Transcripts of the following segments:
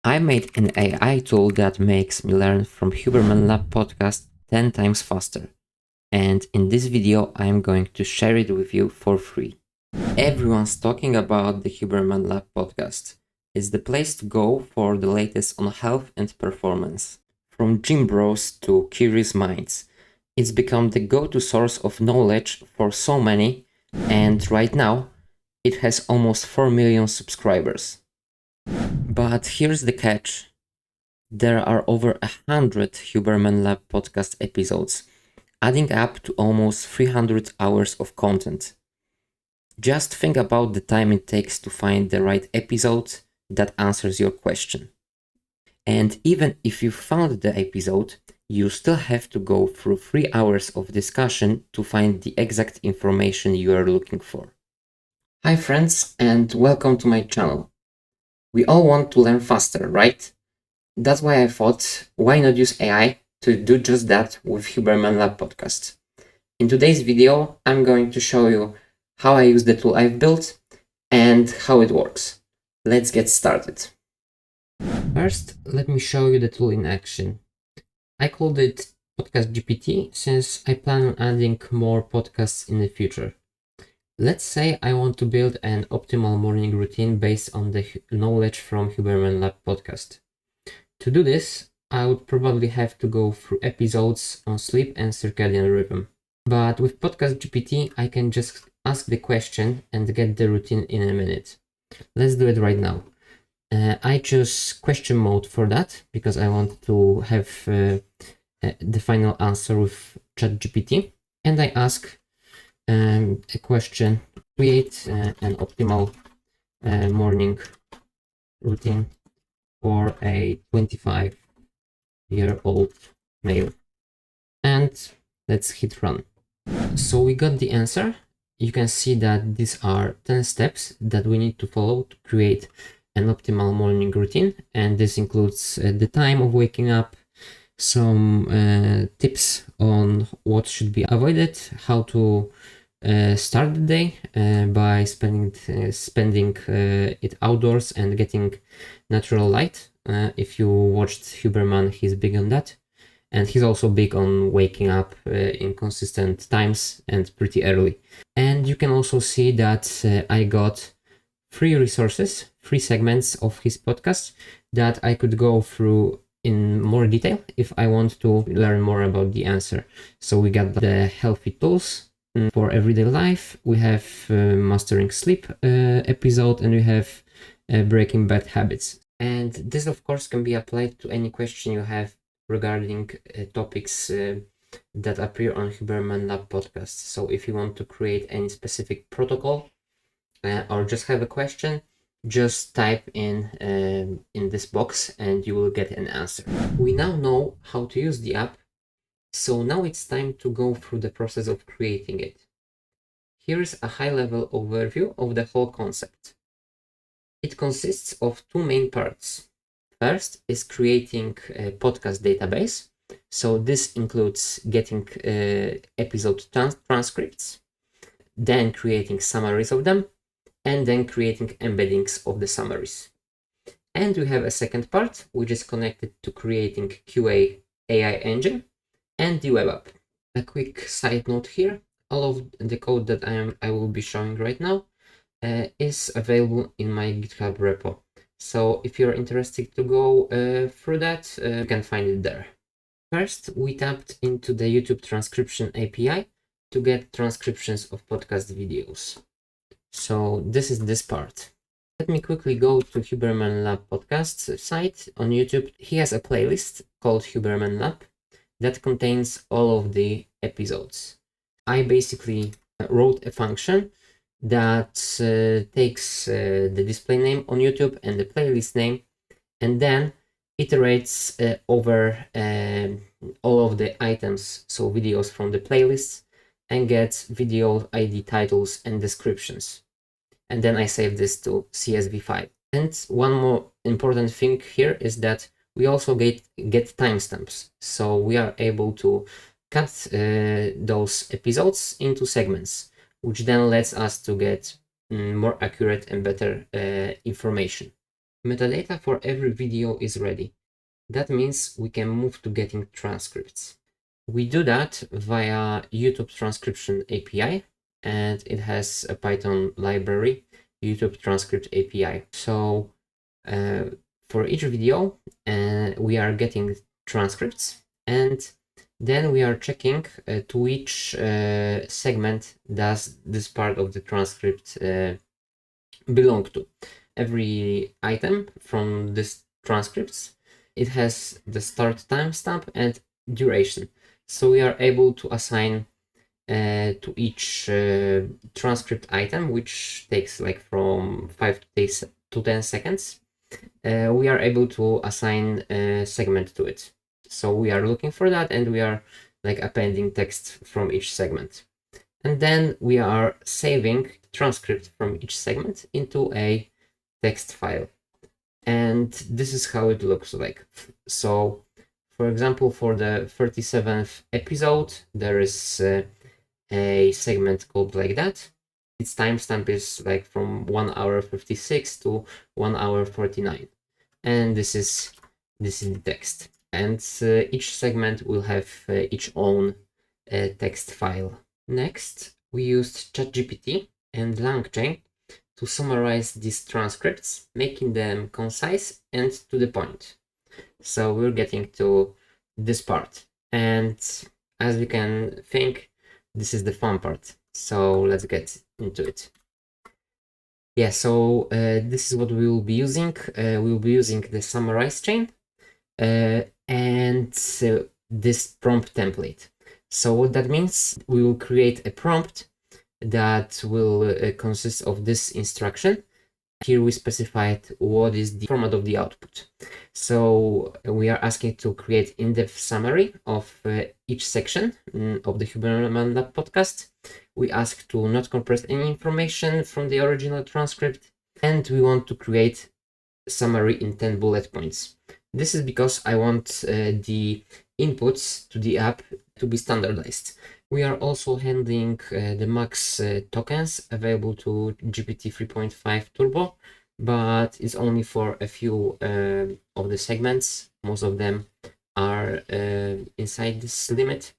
I made an AI tool that makes me learn from Hubermanlab podcast 10 times faster. And in this video, I am going to share it with you for free. Everyone's talking about the Hubermanlab podcast. It's the place to go for the latest on health and performance. From gym bros to curious minds. It's become the go-to source of knowledge for so many, and right now, it has almost 4 million subscribers. But here's the catch. There are over 100 Hubermanlab podcast episodes, adding up to almost 300 hours of content. Just think about the time it takes to find the right episode that answers your question. And even if you found the episode, you still have to go through 3 hours of discussion to find the exact information you are looking for. Hi friends, and welcome to my channel. We all want to learn faster, right? That's why I thought, why not use AI to do just that with Hubermanlab podcast. In today's video, I'm going to show you how I use the tool I've built and how it works. Let's get started. First, let me show you the tool in action. I called it Podcast GPT since I plan on adding more podcasts in the future. Let's say I want to build an optimal morning routine based on the knowledge from Hubermanlab podcast. To do this, I would probably have to go through episodes on sleep and circadian rhythm. But with Podcast GPT, I can just ask the question and get the routine in a minute. Let's do it right now. I choose question mode for that because I want to have the final answer with ChatGPT. And I ask a question: create an optimal morning routine for a 25-year-old male. And let's hit run. So we got the answer. You can see that these are 10 steps that we need to follow to create an optimal morning routine. And this includes the time of waking up, some tips on what should be avoided, how to start the day by spending it outdoors and getting natural light. If you watched Huberman, he's big on that. And he's also big on waking up in consistent times and pretty early. And you can also see that I got 3 resources, 3 segments of his podcast that I could go through in more detail if I want to learn more about the answer. So we got the healthy tools for everyday life, we have mastering sleep episode, and we have breaking bad habits. And this of course can be applied to any question you have regarding topics that appear on Hubermanlab podcast. So if you want to create any specific protocol or just have a question, just type in this box and you will get an answer. We now know how to use the app, so now it's time to go through the process of creating it. Here's a high-level overview of the whole concept. It consists of 2 main parts. First is creating a podcast database. So this includes getting episode transcripts, then creating summaries of them, and then creating embeddings of the summaries. And we have a second part, which is connected to creating QA AI engine and the web app. A quick side note here, all of the code that I will be showing right now is available in my GitHub repo. So if you're interested to go through that, you can find it there. First, we tapped into the YouTube transcription API to get transcriptions of podcast videos. So this is this part. Let me quickly go to Hubermanlab podcast site on YouTube. He has a playlist called Hubermanlab that contains all of the episodes. I basically wrote a function that takes the display name on YouTube and the playlist name, and then iterates over all of the items, so videos from the playlist, and gets video ID titles and descriptions. And then I save this to CSV file. And one more important thing here is that we also get timestamps. So we are able to cut those episodes into segments, which then lets us to get more accurate and better information. Metadata for every video is ready. That means we can move to getting transcripts. We do that via YouTube transcription API, and it has a Python library, YouTube transcript API. So for each video, we are getting transcripts, and then we are checking to which segment does this part of the transcript belong to. Every item from this transcripts, it has the start timestamp and duration. So we are able to assign to each transcript item, which takes like from 5 to 10 seconds. We are able to assign a segment to it. So we are looking for that, and we are like appending text from each segment. And then we are saving transcript from each segment into a text file. And this is how it looks like. So, for example, for the 37th episode, there is a segment called like that. Its timestamp is like from 1 hour 56 to 1 hour 49. And this is the text. And each segment will have its own text file. Next, we used ChatGPT and LangChain to summarize these transcripts, making them concise and to the point. So we're getting to this part. And as you can think, this is the fun part. So let's get into it. Yeah, so this is what we will be using. We will be using the Summaries chain and this prompt template. So what that means, we will create a prompt that will consist of this instruction. Here we specified what is the format of the output. So we are asking to create in-depth summary of each section of the Hubermanlab podcast. We ask to not compress any information from the original transcript, and we want to create summary in 10 bullet points. This is because I want the inputs to the app to be standardized. We are also handling the max tokens available to GPT 3.5 Turbo, but it's only for a few of the segments. Most of them are inside this limit,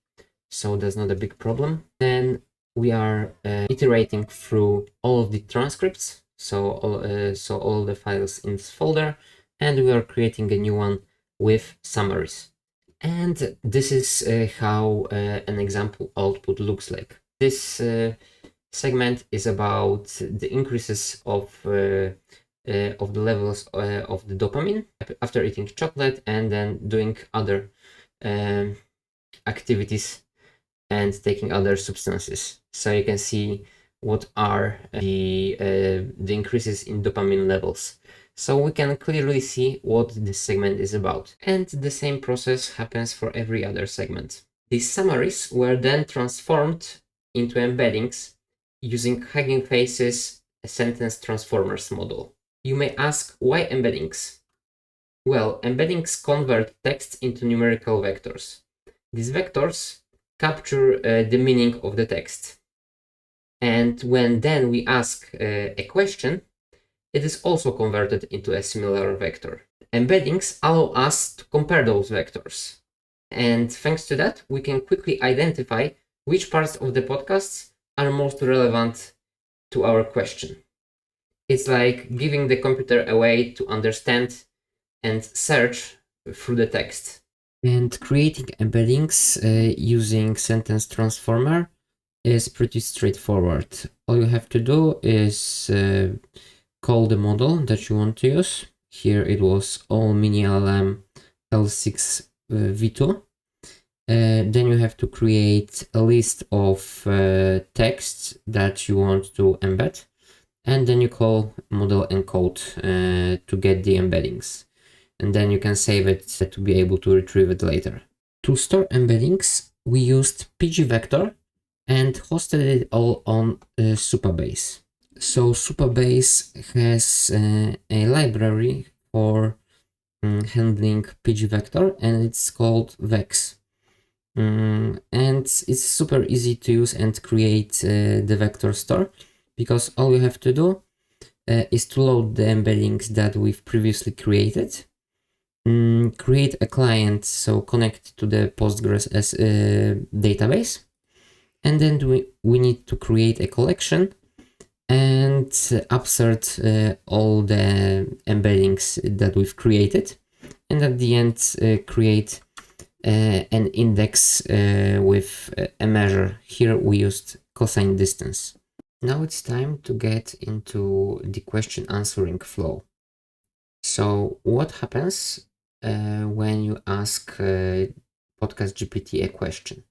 so that's not a big problem. Then we are iterating through all of the transcripts, so all the files in this folder, and we are creating a new one with summaries. And this is how an example output looks like. This segment is about the increases of the levels of the dopamine after eating chocolate and then doing other activities and taking other substances. So you can see what are the increases in dopamine levels. So we can clearly see what this segment is about. And the same process happens for every other segment. These summaries were then transformed into embeddings using Hugging Face's sentence transformers model. You may ask, why embeddings? Well, embeddings convert text into numerical vectors. These vectors capture the meaning of the text. And when then we ask a question, it is also converted into a similar vector. Embeddings allow us to compare those vectors. And thanks to that, we can quickly identify which parts of the podcasts are most relevant to our question. It's like giving the computer a way to understand and search through the text. And creating embeddings using sentence transformer is pretty straightforward. All you have to do is call the model that you want to use. Here it was all mini LLM L6 V2. Then you have to create a list of texts that you want to embed, and then you call model encode to get the embeddings, and then you can save it to be able to retrieve it later. To store embeddings, we used pgvector and hosted it all on Supabase. So Supabase has a library for handling pgvector, and it's called Vex. And it's super easy to use and create the vector store, because all you have to do is to load the embeddings that we've previously created, create a client, so connect to the Postgres as a database, and then we need to create a collection and upsert all the embeddings that we've created, and at the end create an index with a measure. Here we used cosine distance. Now it's time to get into the question answering flow. So what happens when you ask Podcast GPT a question?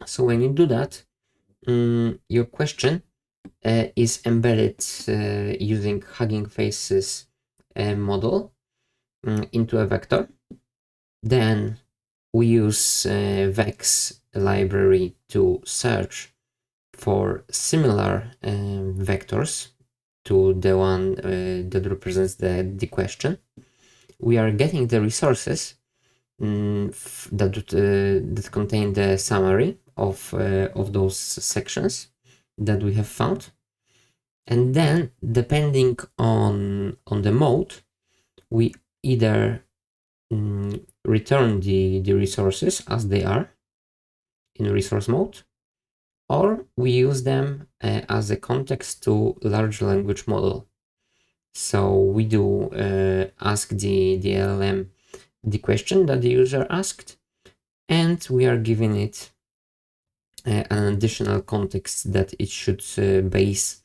So when you do that, your question is embedded using Hugging Faces model into a vector. Then we use Vex library to search for similar vectors to the one that represents the question. We are getting the resources that contain the summary of those sections that we have found, and then depending on the mode, we either return the resources as they are in resource mode, or we use them as a context to large language model. So we do ask the LLM the question that the user asked, and we are giving it an additional context that it should base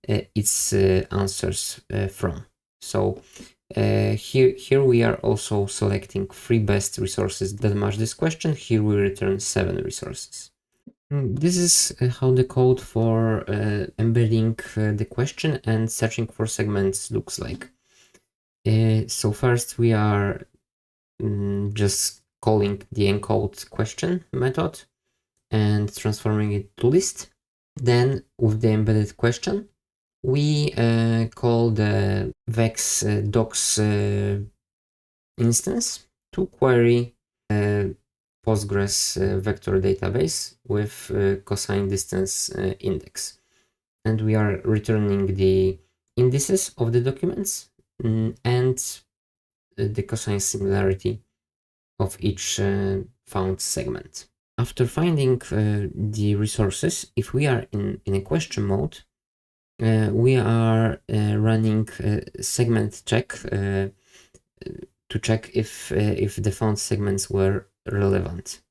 its answers from. So here we are also selecting 3 best resources that match this question. Here we return 7 resources. This is how the code for embedding the question and searching for segments looks like. So first we are just calling the encode question method and transforming it to list. Then with the embedded question, we call the Vex docs instance to query Postgres vector database with cosine distance index. And we are returning the indices of the documents and the cosine similarity of each found segment. After finding the resources, if we are in a question mode, we are running a segment check to check if the found segments were relevant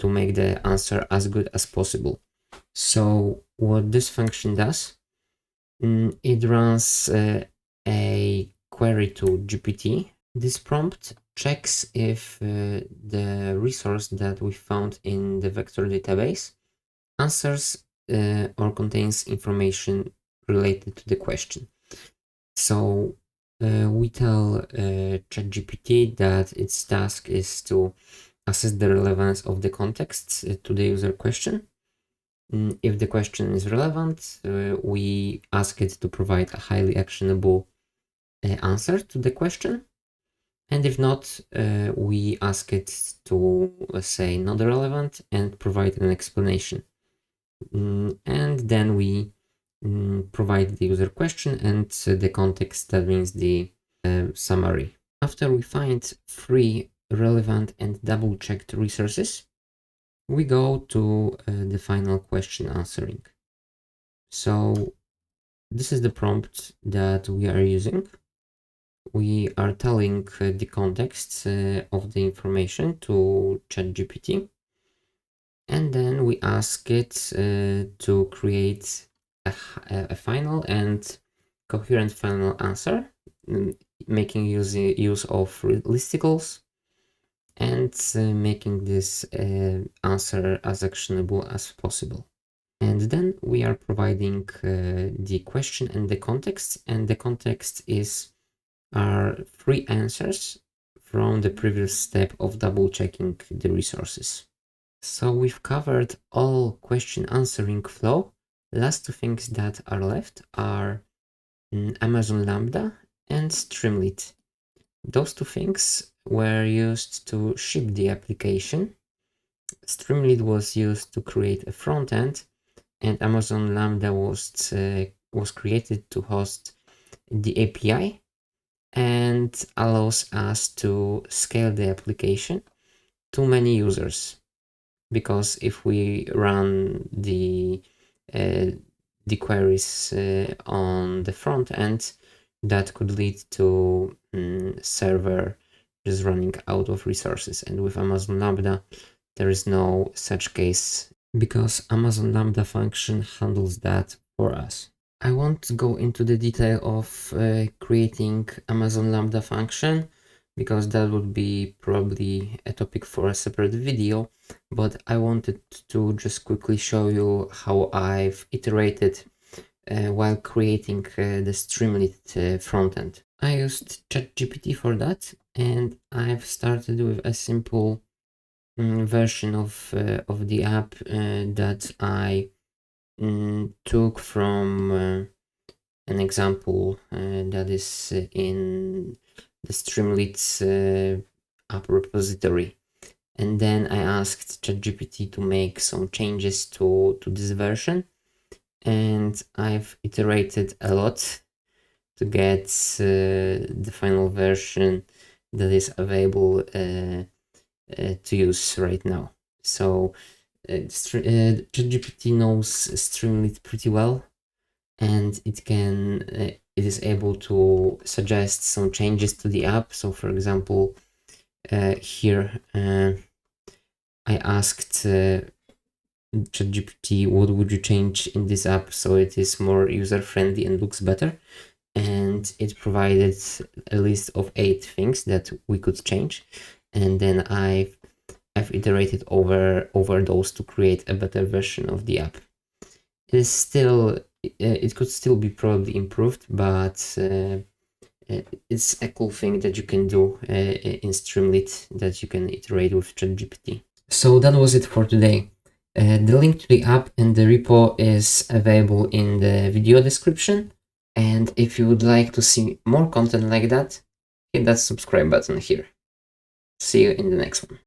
to make the answer as good as possible. So what this function does, it runs a query to GPT. This prompt checks if the resource that we found in the vector database answers or contains information related to the question. So we tell ChatGPT that its task is to assess the relevance of the context to the user question. If the question is relevant, we ask it to provide a highly actionable answer to the question. And if not, we ask it to say not relevant and provide an explanation. And then we provide the user question and the context, that means the summary. After we find 3 relevant and double-checked resources, we go to the final question answering. So this is the prompt that we are using. We are telling the context of the information to ChatGPT, and then we ask it to create a final and coherent final answer, making use of listicles and making this answer as actionable as possible. And then we are providing the question and the context, and the context are 3 answers from the previous step of double checking the resources. So we've covered all question answering flow. Last 2 things that are left are Amazon Lambda and Streamlit. Those 2 things were used to ship the application. Streamlit was used to create a front end, and Amazon Lambda was was created to host the API and allows us to scale the application to many users. Because if we run the queries on the front end, that could lead to server just running out of resources. And with Amazon Lambda, there is no such case because Amazon Lambda function handles that for us. I won't go into the detail of creating Amazon Lambda function because that would be probably a topic for a separate video, but I wanted to just quickly show you how I've iterated while creating the Streamlit frontend. I used ChatGPT for that, and I've started with a simple version of the app that I took from an example that is in the Streamlit app repository. And then I asked ChatGPT to make some changes to this version, and I've iterated a lot to get the final version that is available to use right now. So ChatGPT knows Streamlit pretty well, and it is able to suggest some changes to the app. So for example, here I asked ChatGPT, what would you change in this app so it is more user-friendly and looks better? And it provided a list of 8 things that we could change, and then I've iterated over those to create a better version of the app. It could still be probably improved, but it's a cool thing that you can do in Streamlit, that you can iterate with ChatGPT. So that was it for today. The link to the app and the repo is available in the video description. And if you would like to see more content like that, hit that subscribe button here. See you in the next one.